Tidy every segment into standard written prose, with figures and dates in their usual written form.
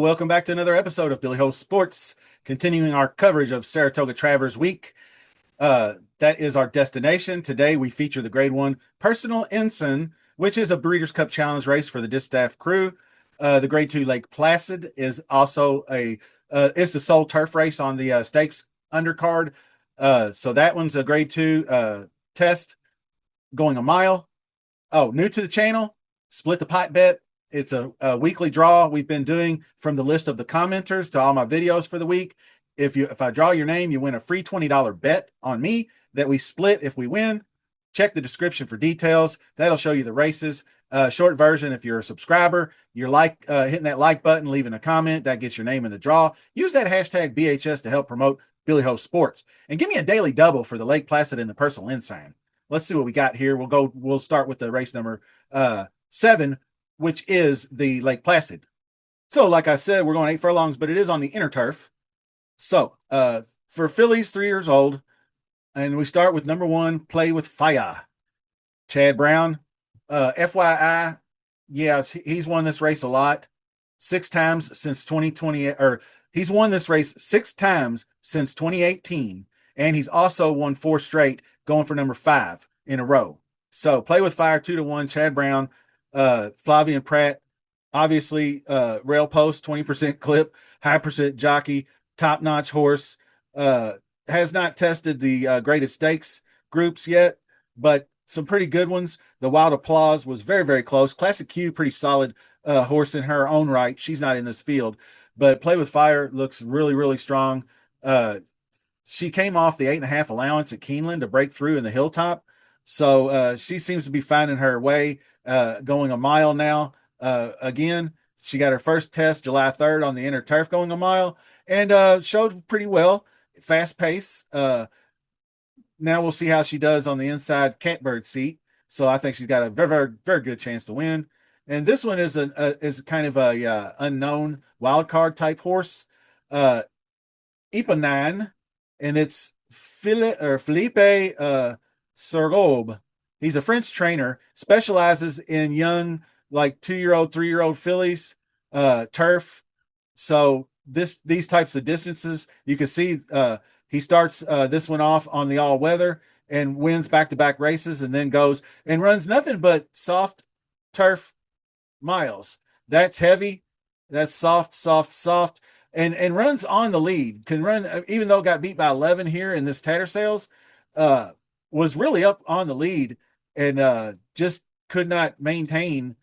welcome back to another episode of Billy Ho Sports, continuing our coverage of Saratoga Travers Week. That is our destination. Today we feature the Grade 1 Personal Ensign, which is a Breeders' Cup Challenge race for the Distaff crew. The Grade 2 Lake Placid is also it's the sole turf race on the stakes undercard. So that one's a Grade 2 test going a mile. Oh, new to the channel, split the pot bet. It's a weekly draw we've been doing from the list of the commenters to all my videos for the week. If I draw your name, you win a free $20 bet on me that we split if we win. Check the description for details. That'll show you the races. Short version, if you're a subscriber, you're hitting that like button, leaving a comment, that gets your name in the draw. Use that hashtag BHS to help promote Billy Ho Sports. And give me a daily double for the Lake Placid and the Personal Ensign. Let's see what we got here. We'll start with the race number 7, which is the Lake Placid. So, like I said, we're going 8 furlongs, but it is on the inner turf. So, for fillies 3 years old, and we start with number 1, Play with Fire. Chad Brown. FYI, yeah, he's won this race a lot. 6 times since 2020, or he's won this race 6 times since 2018, and he's also won 4 straight, going for number 5 in a row. So, Play with Fire 2-1, Chad Brown. Flavian Pratt, obviously, rail post, 20% clip, high percent jockey, top-notch horse. Has not tested the graded stakes groups yet, but some pretty good ones. The Wild Applause was very, very close. Classic Q, pretty solid horse in her own right. She's not in this field, but Play with Fire looks really, really strong. She came off the 8.5 allowance at Keeneland to break through in the Hilltop. So she seems to be finding her way, going a mile now. Again, she got her first test July 3rd on the inner turf going a mile, and showed pretty well. Fast pace. Now we'll see how she does on the inside catbird seat. So I think she's got a very, very, very good chance to win. And this one is kind of a unknown wild card type horse. Ipa 9, and it's Philippe Sergob. He's a French trainer, specializes in young, like 2-year-old, 3-year-old fillies, turf. So these types of distances, you can see he starts this one off on the all weather and wins back-to-back races, and then goes and runs nothing but soft turf miles. That's heavy. That's soft, and runs on the lead. Can run, even though it got beat by 11 here in this Tattersales, was really up on the lead, and just could not maintain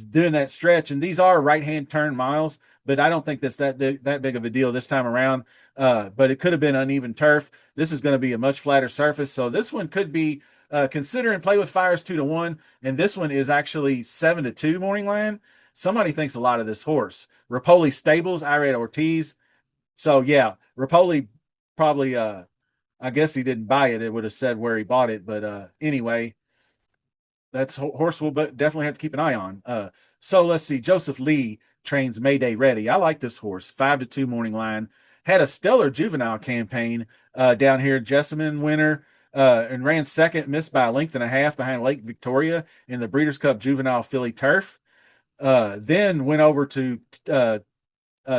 doing that stretch. And these are right-hand turn miles, but I don't think that's that big of a deal this time around. But it could have been uneven turf. This is going to be a much flatter surface. So this one could be, considering Play with Fire's 2-1, and this one is actually 7-2 morning line. Somebody thinks a lot of this horse. Rapoli Stables, Irad Ortiz. So yeah, Rapoli probably, I guess he didn't buy it. It would have said where he bought it. But anyway, that's horse we'll definitely have to keep an eye on. So let's see. Joseph Lee trains Mayday Ready. I like this horse. 5-2 morning line. Had a stellar juvenile campaign down here. Jessamine winner, and ran second, missed by a length and a half behind Lake Victoria in the Breeders' Cup Juvenile Filly Turf. Then went over to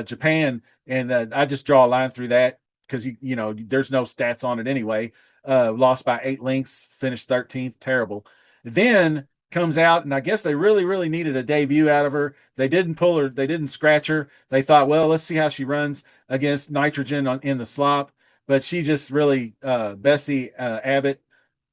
Japan, and I just draw a line through that because you know there's no stats on it anyway. Lost by 8 lengths, finished 13th. Terrible. Then comes out, and I guess they really, really needed a debut out of her. They didn't pull her. They didn't scratch her. They thought, well, let's see how she runs against Nitrogen in the slop. But she just really, Bessie Abbott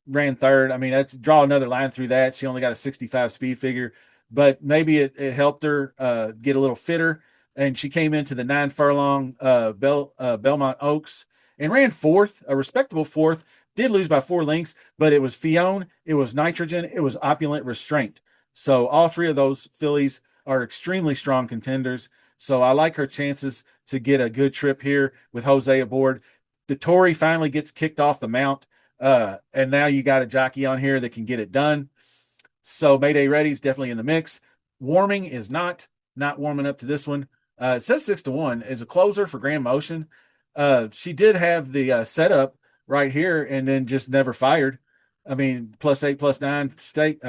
ran third. I mean, that's draw another line through that. She only got a 65 speed figure, but maybe it helped her get a little fitter. And she came into the 9 furlong Belmont Oaks and ran 4th, a respectable 4th. Did lose by 4 lengths, but it was Fione, it was Nitrogen, it was Opulent Restraint. So all 3 of those fillies are extremely strong contenders. So I like her chances to get a good trip here with Jose aboard. The Tory finally gets kicked off the mount, and now you got a jockey on here that can get it done. So Mayday Ready is definitely in the mix. Warming is not warming up to this one. It says 6-1 is a closer for Grand Motion. She did have the setup right here, and then just never fired. I mean, +8, +9 stake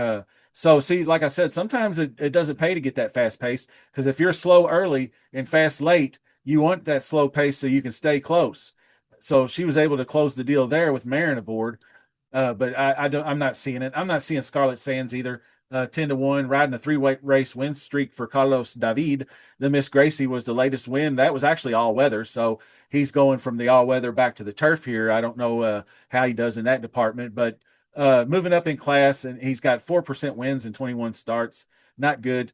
So see, like I said, sometimes it doesn't pay to get that fast pace because if you're slow early and fast late, you want that slow pace so you can stay close. So she was able to close the deal there with Marin aboard. But I don't. I'm not seeing it. I'm not seeing Scarlet Sands either. 10-1, riding a three-weight race win streak for Carlos David. The Miss Gracie was the latest win. That was actually all weather, so he's going from the all weather back to the turf here. I don't know how he does in that department, but moving up in class, and he's got 4% wins in 21 starts. Not good.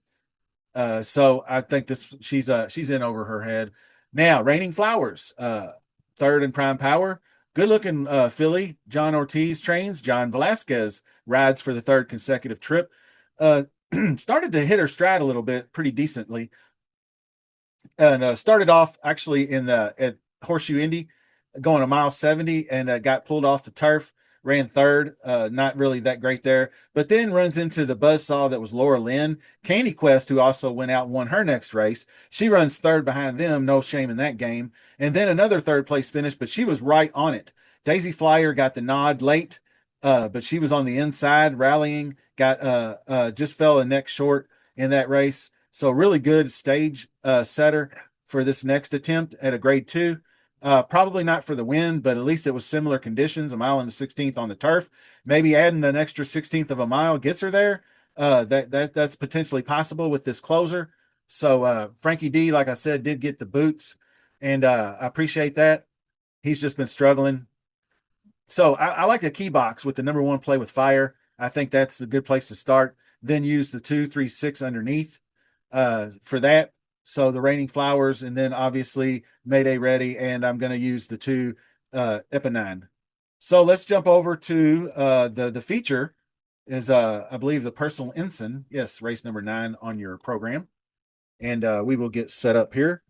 So I think she's in over her head. Now, Raining Flowers, third in prime power. Good looking filly. John Ortiz trains. John Velasquez rides for the third consecutive trip. Uh, started to hit her stride a little bit, pretty decently, and started off actually in the at Horseshoe Indy, going a mile 70, and got pulled off the turf. Ran third, not really that great there, but then runs into the buzzsaw that was Laura Lynn. Candy Quest, who also went out and won her next race, she runs third behind them. No shame in that game. And then another third place finish, but she was right on it. Daisy Flyer got the nod late, but she was on the inside rallying. Got just fell a neck short in that race. So really good stage setter for this next attempt at a grade two. Probably not for the win, but at least it was similar conditions. A mile and a 16th on the turf. Maybe adding an extra 16th of a mile gets her there. That's potentially possible with this closer. So Frankie D, like I said, did get the boots, and I appreciate that. He's just been struggling. So I like a key box with the number one play with fire. I think that's a good place to start. Then use the 2, 3, 6 underneath for that. So the Raining Flowers, and then obviously Mayday Ready, and I'm going to use the two Eponine. So let's jump over to the feature is I believe the Personal Ensign. Yes, race number 9 on your program, and we will get set up here,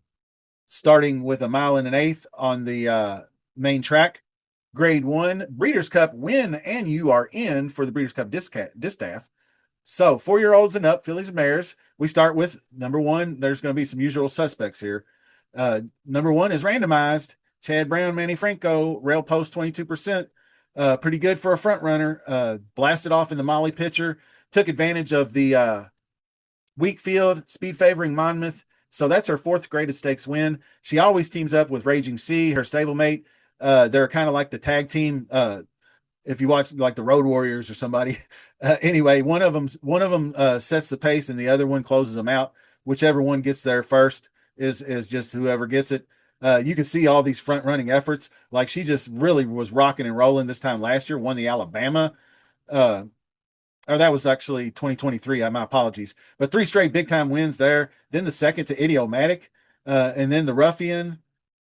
starting with a mile and an eighth on the main track. Grade 1 Breeders' Cup win, and you are in for the Breeders' Cup distaff. So 4-year-olds and up, fillies and mares. We start with number 1. There's going to be some usual suspects here. Number 1 is randomized. Chad Brown, Manny Franco, rail post 22%. Pretty good for a front runner. Blasted off in the Molly pitcher. Took advantage of the weak field, speed favoring Monmouth. So that's her 4th greatest stakes win. She always teams up with Raging Sea, her stablemate. They're kind of like the tag team. If you watch like the Road Warriors or somebody, anyway, one of them sets the pace and the other one closes them out. Whichever one gets there first is just whoever gets it. You can see all these front running efforts. Like she just really was rocking and rolling this time last year. Won the Alabama, or that was actually 2023. My apologies, but 3 straight big time wins there. Then the second to Idiomatic, and then the Ruffian.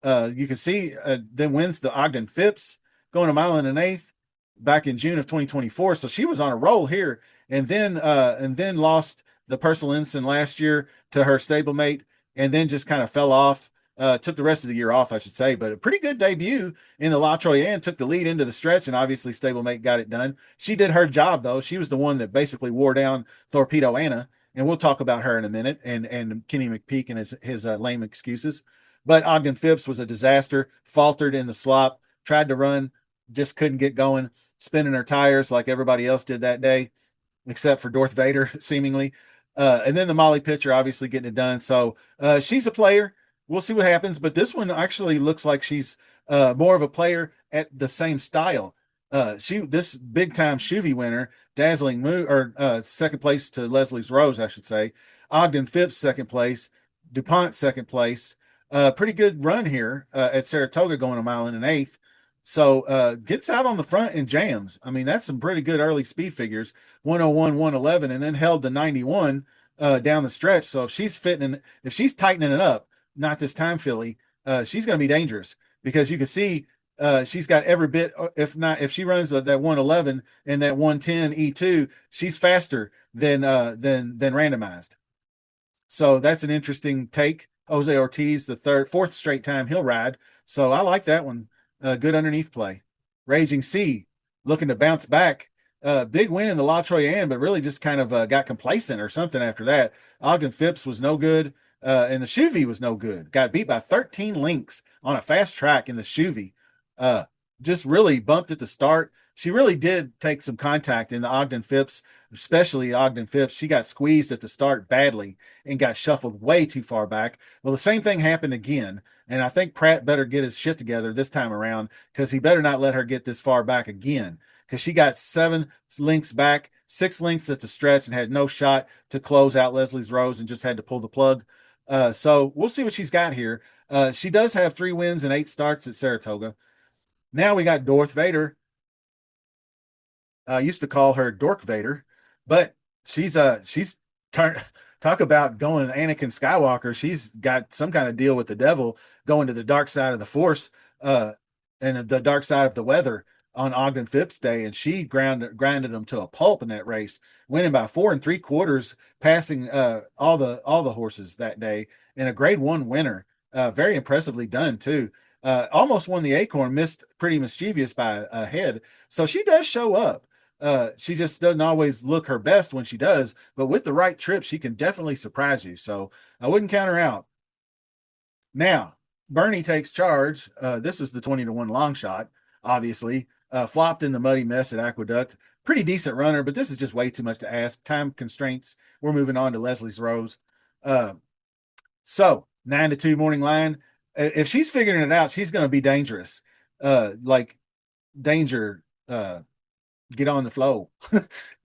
You can see then wins the Ogden Phipps, going a mile and an eighth back in June of 2024. So she was on a roll here, and then lost the Personal Ensign last year to her stablemate, and then just kind of fell off. Took the rest of the year off, I should say, but a pretty good debut in the La Troyenne. Took the lead into the stretch, and obviously stablemate got it done. She did her job though. She was the one that basically wore down Torpedo Anna, and we'll talk about her in a minute. And Kenny McPeak and his lame excuses. But Ogden Phipps was a disaster. Faltered in the slop. Tried to run, just couldn't get going. Spinning her tires like everybody else did that day, except for Darth Vader, seemingly. And then the Molly pitcher obviously getting it done. So she's a player. We'll see what happens. But this one actually looks like she's more of a player at the same style. This big time Chuvy winner, Dazzling Moon, or second place to Leslie's Rose, I should say. Ogden Phipps second place, DuPont second place. Pretty good run here at Saratoga, going a mile and an eighth. So gets out on the front and jams. I mean, that's some pretty good early speed figures. 101, 111, and then held to 91 down the stretch. So if she's tightening it up, not this time filly, she's going to be dangerous because you can see she's got every bit. If she runs that 111 and that 110 E2, she's faster than randomized. So that's an interesting take. Jose Ortiz, the fourth straight time he'll ride. So I like that one. Good underneath play. Raging Sea looking to bounce back. Big win in the La Troyenne, but really just kind of got complacent or something after that. Ogden Phipps was no good, and the Chuvy was no good. Got beat by 13 lengths on a fast track in the Chuvy. just really bumped at the start. She really did take some contact in the Ogden Phipps, especially Ogden Phipps. She got squeezed at the start badly and got shuffled way too far back. Well, the same thing happened again. And I think Pratt better get his shit together this time around because he better not let her get this far back again because she got 7 lengths back, 6 lengths at the stretch, and had no shot to close out Leslie's Rose and just had to pull the plug. So we'll see what she's got here. She does have 3 wins and 8 starts at Saratoga. Now we got Darth Vader. I used to call her Dork Vader, but she's turned talk about going Anakin Skywalker. She's got some kind of deal with the devil going to the dark side of the force, uh, and the dark side of the weather on Ogden Phipps Day, and she grinded them to a pulp in that race, winning by 4 3/4, passing all the horses that day in a Grade 1 winner. Very impressively done too. Almost won the Acorn, missed Pretty Mischievous by a head. So she does show up. She just doesn't always look her best when she does, but with the right trip, she can definitely surprise you. So I wouldn't count her out. Now, Bernie takes charge. This is the 20-1 long shot, obviously. Flopped in the muddy mess at Aqueduct. Pretty decent runner, but this is just way too much to ask. Time constraints. We're moving on to Leslie's Rose. So 9-2 morning line. If she's figuring it out, she's going to be dangerous. Like danger. Get on the flow.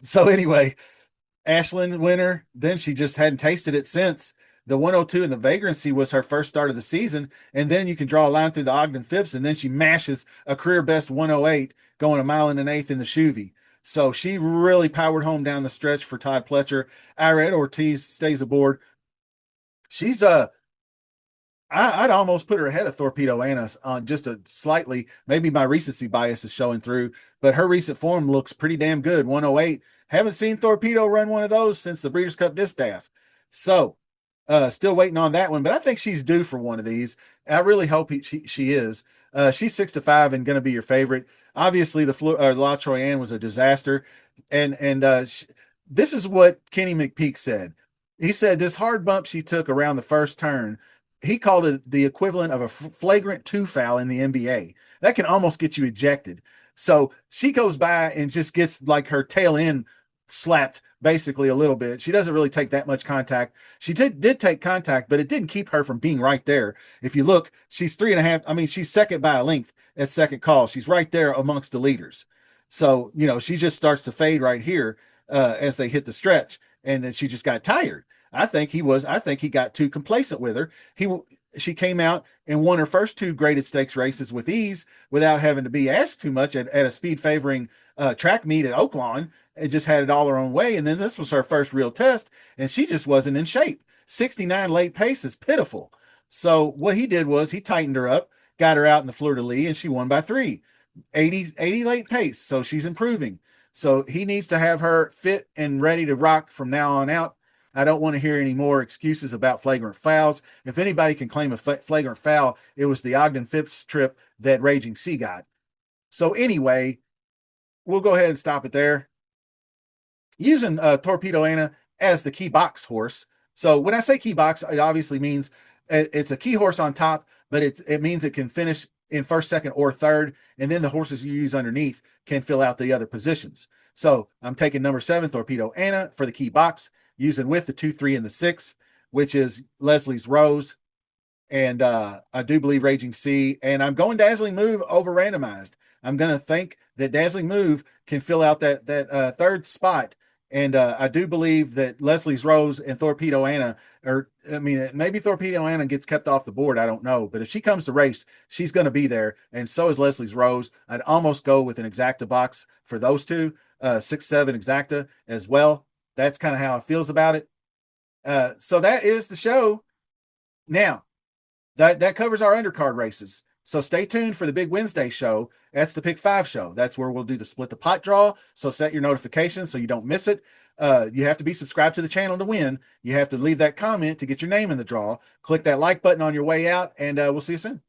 So anyway, Ashland winner. Then she just hadn't tasted it since. The 102 and the Vagrancy was her first start of the season. And then you can draw a line through the Ogden Phipps, and then she mashes a career best 108, going a mile and an eighth in the Chuvy. So she really powered home down the stretch for Todd Pletcher. Irad Ortiz stays aboard. She's I'd almost put her ahead of Torpedo Anna on just a slightly, maybe my recency bias is showing through, but her recent form looks pretty damn good. 108. Haven't seen Torpedo run one of those since the Breeders' Cup Distaff. So, still waiting on that one, but I think she's due for one of these. I really hope she is. She's 6-5 and going to be your favorite. Obviously, the La Troyenne was a disaster, and this is what Kenny McPeak said. He said this hard bump she took around the first turn, he called it the equivalent of a flagrant 2 foul in the NBA. That can almost get you ejected. So she goes by and just gets like her tail end slapped basically a little bit. She doesn't really take that much contact. She did take contact, but it didn't keep her from being right there. If you look, she's 3.5. I mean, she's second by a length at second call. She's right there amongst the leaders. So, she just starts to fade right here as they hit the stretch. And then she just got tired. I think he got too complacent with her. She came out and won her first 2 graded stakes races with ease without having to be asked too much at a speed favoring track meet at Oaklawn, and just had it all her own way. And then this was her first real test, and she just wasn't in shape. 69 late pace is pitiful. So what he did was he tightened her up, got her out in the fleur-de-lis, and she won by 3. 80 late pace, so she's improving. So he needs to have her fit and ready to rock from now on out. I don't want to hear any more excuses about flagrant fouls. If anybody can claim a flagrant foul, it was the Ogden Phipps trip that Raging Sea got. So anyway, we'll go ahead and stop it there. Using Torpedo Anna as the key box horse. So when I say key box, it obviously means it's a key horse on top, but it means it can finish in first, second, or third, and then the horses you use underneath can fill out the other positions. So I'm taking number 7, Torpedo Anna, for the key box, using with the 2, 3, and the 6, which is Leslie's Rose, and I do believe Raging Sea, and I'm going Dazzling Move over randomized. I'm going to think that Dazzling Move can fill out that third spot, and I do believe that Leslie's Rose and Torpedo Anna maybe Torpedo Anna gets kept off the board. I don't know. But if she comes to race, she's going to be there. And so is Leslie's Rose. I'd almost go with an exacta box for those two, 6-7 exacta as well. That's kind of how it feels about it. So that is the show. Now, that covers our undercard races. So stay tuned for the big Wednesday show. That's the Pick 5 show. That's where we'll do the split the pot draw. So set your notifications so you don't miss it. You have to be subscribed to the channel to win. You have to leave that comment to get your name in the draw. Click that like button on your way out, and we'll see you soon.